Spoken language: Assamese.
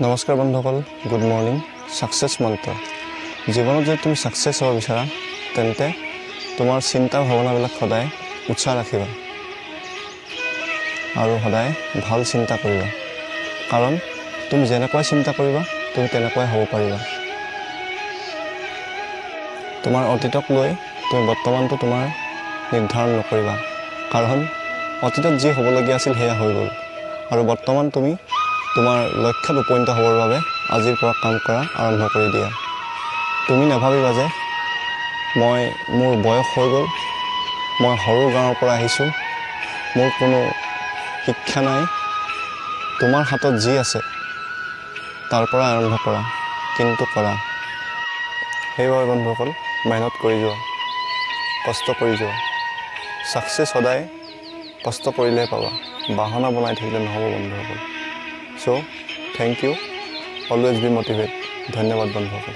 নমস্কাৰ বন্ধুসকল, গুড মৰ্নিং। সাকসেছ মন্ত্ৰ। জীৱনত যদি তুমি সাকসেছ হ'ব বিচাৰা তেন্তে তোমাৰ চিন্তা ভাৱনাবিলাক সদায় উৎসাহ ৰাখিবা আৰু সদায় ভাল চিন্তা কৰিবা, কাৰণ তুমি যেনেকৈ চিন্তা কৰিবা তুমি তেনেকৈ হ'ব পাৰিবা। তোমাৰ অতীতক লৈ তুমি বৰ্তমানটো তোমাৰ নিৰ্ধাৰণ নকৰিবা, কাৰণ অতীতত যি হ'বলগীয়া আছিল সেয়া হৈ গ'ল আৰু বৰ্তমান তুমি তোমাৰ লক্ষ্যত উপনীত হ'বৰ বাবে আজিৰ পৰা কাম কৰা আৰম্ভ কৰি দিয়া। তুমি নাভাবিবা যে মোৰ বয়স হৈ গ'ল, মই সৰু গাঁৱৰ পৰা আহিছোঁ, মোৰ কোনো শিক্ষা নাই। তোমাৰ হাতত যি আছে তাৰ পৰা আৰম্ভ কৰা, কিন্তু কৰা। সেইবাবে বন্ধুসকল, মেহনত কৰি যোৱা, কষ্ট কৰি যোৱা। সাকসেছ সদায় কষ্ট কৰিলেহে পাবা, বাহানা বনাই থাকিলে নহ'ব বন্ধুসকল। So, thank you. Always be motivated. ধন্যবাদ বন্ধুসকল।